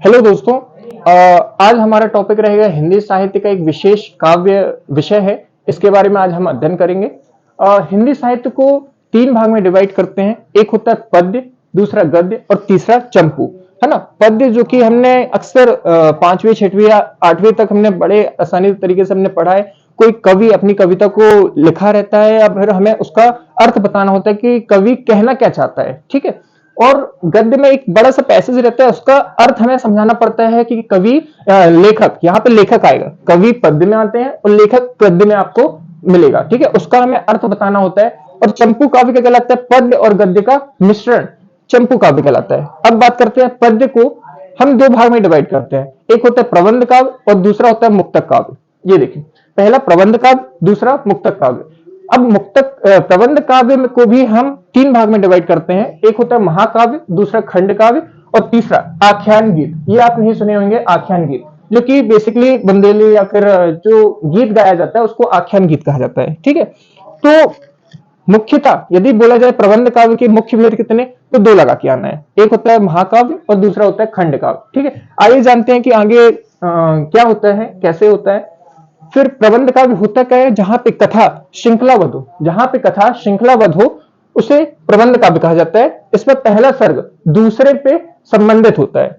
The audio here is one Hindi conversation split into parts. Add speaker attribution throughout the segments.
Speaker 1: हेलो दोस्तों। आज हमारा टॉपिक रहेगा हिंदी साहित्य का एक विशेष काव्य विषय है। इसके बारे में आज हम अध्ययन करेंगे। हिंदी साहित्य को तीन भाग में डिवाइड करते हैं। एक होता है पद्य, दूसरा गद्य और तीसरा चंपू, है ना। पद्य जो कि हमने अक्सर पांचवी छठवीं या आठवीं तक हमने बड़े आसानी तरीके से हमने पढ़ा है। कोई कवि अपनी कविता को लिखा रहता है या फिर हमें उसका अर्थ बताना होता है कि कवि कहना क्या चाहता है, ठीक है। और गद्य में एक बड़ा सा पैसेज रहता है, उसका अर्थ हमें समझाना पड़ता है कि कवि लेखक, यहाँ पे लेखक आएगा, कवि पद्य में आते हैं और लेखक गद्य में आपको मिलेगा, ठीक है। उसका हमें अर्थ बताना होता है। और चंपू काव्य क्या कहलाता है? पद्य और गद्य का मिश्रण चंपू काव्य कहलाता है। अब बात करते हैं पद्य को हम दो भाग में डिवाइड करते हैं। एक होता है प्रबंध काव्य और दूसरा होता है मुक्तक काव्य। ये देखिए, पहला प्रबंध काव्य, दूसरा मुक्तक काव्य। अब मुक्तक प्रबंध काव्य को भी हम तीन भाग में डिवाइड करते हैं। एक होता है महाकाव्य, दूसरा खंड काव्य और तीसरा आख्यान गीत। ये आप नहीं सुने होंगे, आख्यान गीत, जो कि बेसिकली बुंदेली या फिर जो गीत गाया जाता है उसको आख्यान गीत कहा जाता है, ठीक है। तो मुख्यतः यदि बोला जाए प्रबंध काव्य के मुख्य भेद कितने, तो दो लगा के आना है। एक होता है महाकाव्य और दूसरा होता है खंड काव्य, ठीक है। आइए जानते हैं कि आगे क्या होता है, कैसे होता है। फिर प्रबंध काव्य होता क्या है? जहां पे कथा श्रृंखलाबद्ध हो, जहां पे कथा श्रृंखलाबद्ध हो उसे प्रबंध काव्य कहा जाता है। इसमें पहला सर्ग दूसरे पे संबंधित होता है।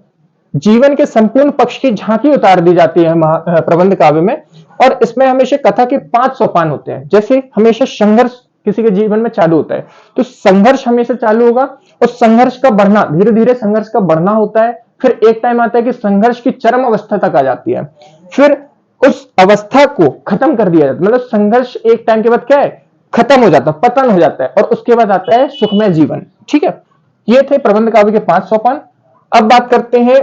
Speaker 1: जीवन के संपूर्ण पक्ष की झांकी उतार दी जाती है प्रबंध काव्य में। और इसमें हमेशा कथा के 5 सोपान होते हैं। जैसे हमेशा संघर्ष किसी के जीवन में चालू होता है, तो संघर्ष हमेशा चालू होगा और संघर्ष का बढ़ना, धीरे धीरे संघर्ष का बढ़ना होता है। फिर एक टाइम आता है कि संघर्ष की चरम अवस्था तक आ जाती है। फिर उस अवस्था को खत्म कर दिया जाता है, मतलब संघर्ष एक टाइम के बाद क्या है, खत्म हो जाता है, पतन हो जाता है। और उसके बाद आता है सुखमय जीवन, ठीक है। ये थे प्रबंध काव्य के 5 सोपान। अब बात करते हैं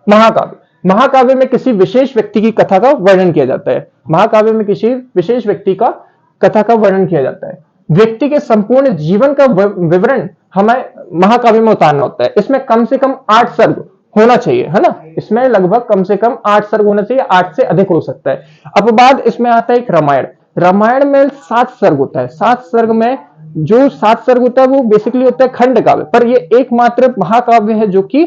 Speaker 1: महाकाव्य। महाकाव्य में किसी विशेष व्यक्ति की कथा का वर्णन किया जाता है। महाकाव्य में किसी विशेष व्यक्ति का कथा का वर्णन किया जाता है। व्यक्ति के संपूर्ण जीवन का विवरण हमें महाकाव्य में उतारना होता है। इसमें कम से कम 8 सर्ग होना चाहिए, है ना। इसमें लगभग कम से कम 8 सर्ग होना चाहिए, 8 से अधिक हो सकता है। अब बाद इसमें आता है एक रामायण। रामायण में 7 सर्ग होता है। 7 सर्ग में जो 7 सर्ग होता है वो बेसिकली होता है खंड काव्य, पर ये एकमात्र महाकाव्य है जो कि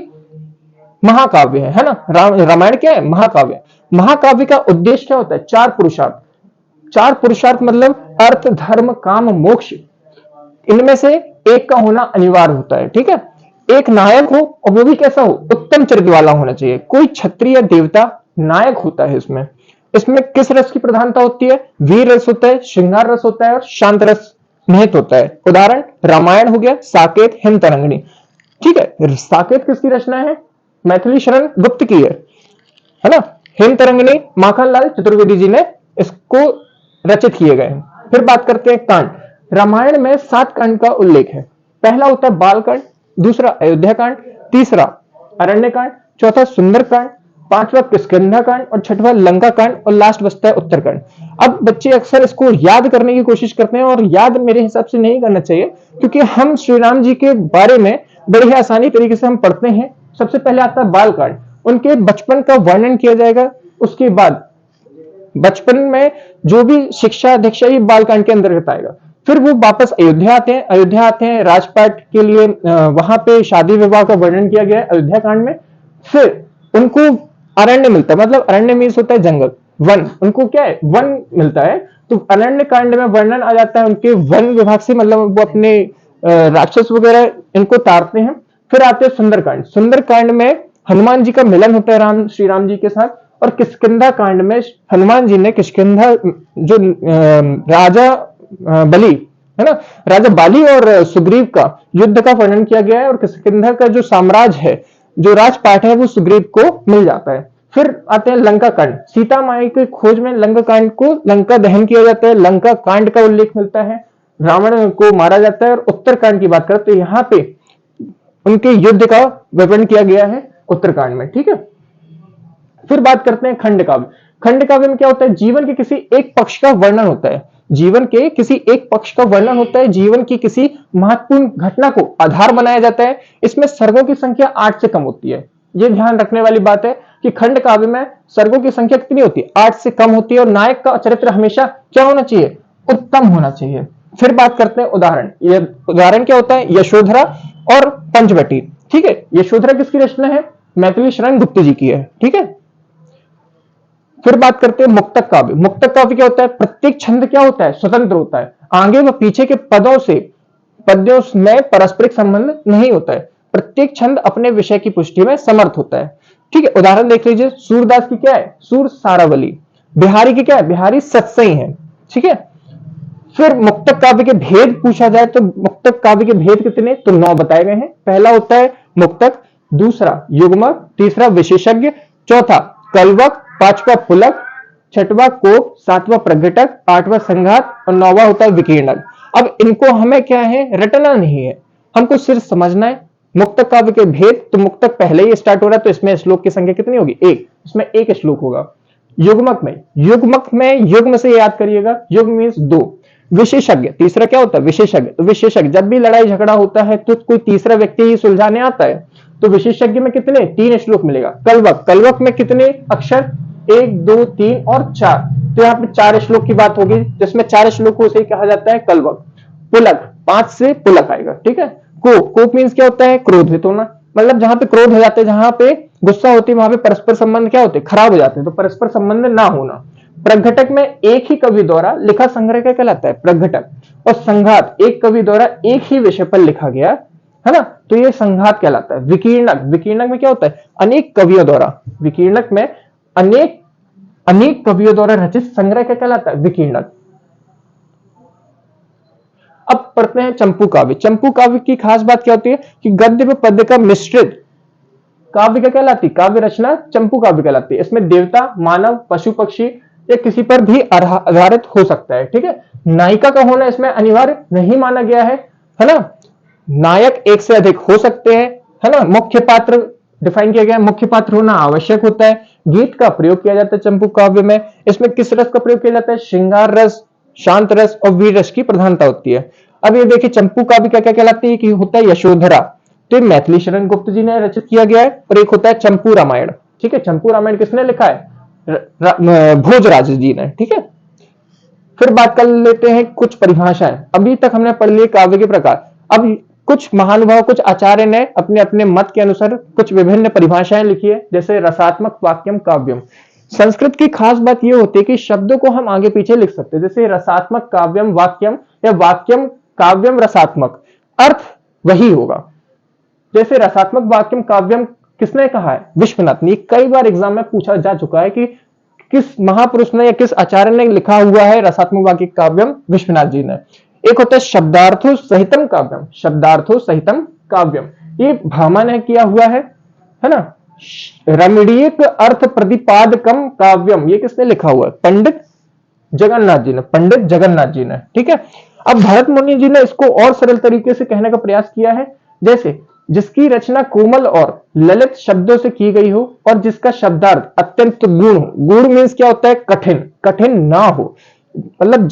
Speaker 1: महाकाव्य है ना। रामायण क्या है? महाकाव्य। महाकाव्य का उद्देश्य क्या होता है? 4 पुरुषार्थ। 4 पुरुषार्थ मतलब अर्थ, धर्म, काम, मोक्ष, इनमें से एक का होना अनिवार्य होता है, ठीक है। एक नायक हो और वो भी कैसा हो? उत्तम चरित्र वाला होना चाहिए। कोई क्षत्रिय या देवता नायक होता है इसमें। इसमें किस रस की प्रधानता होती है? वीर रस होता है, श्रृंगार रस होता है और शांत रस निहित होता है। उदाहरण रामायण हो गया, साकेत, हिमतरंगिणी, ठीक है। साकेत किसकी रचना है? मैथिली शरण गुप्त की है ना। हिमतरंगिणी माखनलाल चतुर्वेदी जी ने इसको रचित किए गए हैं। फिर बात करते हैं कांड। रामायण में 7 कांड का उल्लेख है। पहला होता है बालकांड, दूसरा अयोध्या कांड, तीसरा अरण्य कांड, चौथा सुंदर कांड, पांचवा किष्किंधा कांड और छठवां लंका कांड और लास्ट बचता है उत्तरकांड। अब बच्चे अक्सर इसको याद करने की कोशिश करते हैं और याद मेरे हिसाब से नहीं करना चाहिए, क्योंकि हम श्री राम जी के बारे में बड़ी आसानी तरीके से हम पढ़ते हैं। सबसे पहले आता है बालकांड, उनके बचपन का वर्णन किया जाएगा। उसके बाद बचपन में जो भी शिक्षा दीक्षा ये बालकांड के अंतर्गत आएगा। फिर वो वापस अयोध्या आते हैं। अयोध्या आते हैं राजपाट के लिए, वहां पे शादी विवाह का वर्णन किया गया है अयोध्या कांड में। फिर उनको अरण्य मिलता है, मतलब अरण्य मीन्स होता है जंगल, वन। उनको क्या है? वन मिलता है। तो अरण्य कांड में वर्णन आ जाता है उनके वन विभाग से, मतलब वो अपने राक्षस वगैरह इनको तारते हैं। फिर आते हैं सुंदरकांड। सुंदरकांड में हनुमान जी का मिलन होता है श्री राम जी के साथ। और किष्किंधा कांड में हनुमान जी ने किष्किंधा जो राजा बलि है ना, राजा बाली और सुग्रीव का युद्ध का वर्णन किया गया है। और किष्किंधा का जो साम्राज्य है, जो राजपाट है, वो सुग्रीव को मिल जाता है। फिर आते हैं लंका कांड। सीता माई की खोज में लंका कांड को लंका दहन किया जाता है, लंका कांड का उल्लेख मिलता है, रावण को मारा जाता है। और उत्तरकांड की बात करें तो यहाँ पे उनके युद्ध का विवरण किया गया है उत्तरकांड में, ठीक है। फिर बात करते हैं खंड काव्य। खंड काव्य में क्या होता है? जीवन के किसी एक पक्ष का वर्णन होता है। जीवन के किसी एक पक्ष का वर्णन होता है, जीवन की किसी महत्वपूर्ण घटना को आधार बनाया जाता है। इसमें सर्गों की संख्या 8 से कम होती है। यह ध्यान रखने वाली बात है कि खंड काव्य में सर्गों की संख्या कितनी होती है? 8 से कम होती है। और नायक का चरित्र हमेशा क्या होना चाहिए? उत्तम होना चाहिए। फिर बात करते हैं उदाहरण। ये उदाहरण क्या होता है? यशोधरा और पंचवटी। ठीक है, यशोधरा किसकी रचना है? मैथिली शरण गुप्त जी की है। ठीक है, फिर बात करते हैं मुक्तक काव्य। मुक्तक काव्य क्या होता है? प्रत्येक छंद क्या होता है? स्वतंत्र होता है, आगे व पीछे के पद्यों में पारस्परिक संबंध नहीं होता है। प्रत्येक छंद अपने विषय की पुष्टि में समर्थ होता है। ठीक है, उदाहरण देख लीजिए। सूरदास की क्या है? सूर सारावली। बिहारी की क्या है? बिहारी सत्सई है। ठीक है, फिर मुक्तक काव्य के भेद पूछा जाए तो मुक्तक काव्य के भेद कितने? तो 9 बताए गए हैं। पहला होता है मुक्तक, दूसरा युग्मक, तीसरा विशेषज्ञ, चौथा कलवक, पांचवा पुलक, छठवां कोप, सातवां प्रगटक, आठवां संघात और 9वां होता है विकीर्णक। अब इनको हमें क्या है? रटना नहीं है, हमको सिर्फ समझना है। मुक्तक काव्य के भेद, तो मुक्तक पहले ही स्टार्ट हो रहा है, तो इसमें श्लोक की संख्या कितनी होगी? 1। इसमें 1 श्लोक होगा। युग्मक में युग्म से याद करिएगा, युग्म मीन्स 2। विशेषज्ञ, तीसरा क्या होता है? विशेषज्ञ। तो विशेषज्ञ, जब भी लड़ाई झगड़ा होता है तो कोई तीसरा व्यक्ति ही सुलझाने आता है, तो विशेषज्ञ में कितने? 3 श्लोक मिलेगा। कलवक में कितने अक्षर? 1, 2, 3 और 4। तो यहाँ पे 4 श्लोक की बात होगी, जिसमें 4 श्लोक को उसे कहा जाता है कलवक। पुलक, 5 से पुलक आएगा। ठीक है, कोप मीन्स क्या होता है? क्रोधित होना, मतलब जहां पे क्रोध हो जाते हैं, जहां पे गुस्सा होती है, वहां पे परस्पर संबंध क्या होते हैं? खराब हो जाते हैं, तो परस्पर संबंध ना होना। प्रघटक में एक ही कवि द्वारा लिखा संग्रह क्या कहलाता है? प्रघटक। और संघात, एक कवि द्वारा एक ही विषय पर लिखा गया है ना, तो ये संघात कहलाता है। विकीर्णक में क्या होता है? अनेक कवियों द्वारा। विकीर्णक में अनेक कवियों द्वारा रचित संग्रह क्या कहलाता है? विकीर्णक। अब पढ़ते हैं चंपू काव्य। चंपू काव्य की खास बात क्या होती है कि गद्य व पद्य का मिश्रित काव्य क्या कहलाती है? काव्य रचना चंपू काव्य कहलाती है। इसमें देवता, मानव, पशु पक्षी या किसी पर भी आधारित हो सकता है। ठीक है, नायिका का होना इसमें अनिवार्य नहीं माना गया है ना। नायक एक से अधिक हो सकते हैं, है ना। मुख्य पात्र डिफाइन किया गया है, मुख्य पात्र होना आवश्यक होता है। गीत का प्रयोग किया जाता है चंपू काव्य में। इसमें किस रस का प्रयोग किया जाता है? श्रृंगार रस, शांत रस और वीर रस की प्रधानता होती है। अब ये देखिए चंपू काव्य क्या क्या कहलाती है कि होता है यशोधरा, तो ये मैथिली शरण गुप्त जी ने रचित किया गया है। और एक होता है चंपू रामायण। ठीक है, चंपू रामायण किसने लिखा है? भोजराज जी ने। ठीक है, फिर बात कर लेते हैं कुछ परिभाषाएं। अभी तक हमने पढ़ लिए काव्य के प्रकार। अब कुछ महानुभाव, कुछ आचार्य ने अपने अपने मत के अनुसार कुछ विभिन्न परिभाषाएं लिखी है, जैसे रसात्मक वाक्यम काव्यम। संस्कृत की खास बात यह होती है कि शब्दों को हम आगे पीछे लिख सकते हैं, जैसे रसात्मक काव्यम वाक्यम या वाक्यम काव्यम रसात्मक, अर्थ वही होगा। जैसे रसात्मक वाक्यम काव्यम किसने कहा है? विश्वनाथ ने। कई बार एग्जाम में पूछा जा चुका है कि किस महापुरुष ने या किस आचार्य ने लिखा हुआ है रसात्मक वाक्य काव्यम? विश्वनाथ जी ने। एक होता है शब्दार्थो सहितम काव्यम। शब्दार्थो सहितम काव्यम, ये भामा ने किया हुआ है ना। रमणीक अर्थ प्रतिपादकम काव्यम, ये किसने लिखा हुआ है? पंडित जगन्नाथ जी ने। ठीक है, अब भरत मुनि जी ने इसको और सरल तरीके से कहने का प्रयास किया है, जैसे जिसकी रचना कोमल और ललित शब्दों से की गई हो और जिसका शब्दार्थ अत्यंत गुण हो। गुण मीन्स क्या होता है? कठिन ना हो, मतलब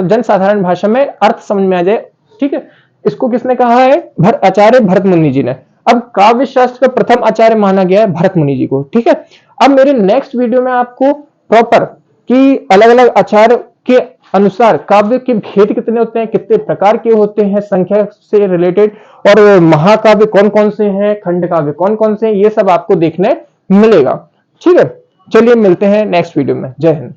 Speaker 1: जन साधारण भाषा में अर्थ समझ में आ जाए। ठीक है, इसको किसने कहा है? आचार्य भरत मुनि जी ने। अब काव्य शास्त्र का प्रथम आचार्य माना गया है भरत मुनि जी को। ठीक है, अब मेरे नेक्स्ट वीडियो में आपको प्रॉपर कि अलग अलग आचार्य के अनुसार काव्य के भेद कितने होते हैं, कितने प्रकार के होते हैं, संख्या से रिलेटेड, और महाकाव्य कौन कौन से हैं, खंड काव्य कौन कौन से हैं, ये सब आपको देखने मिलेगा। ठीक है, चलिए मिलते हैं नेक्स्ट वीडियो में। जय हिंद।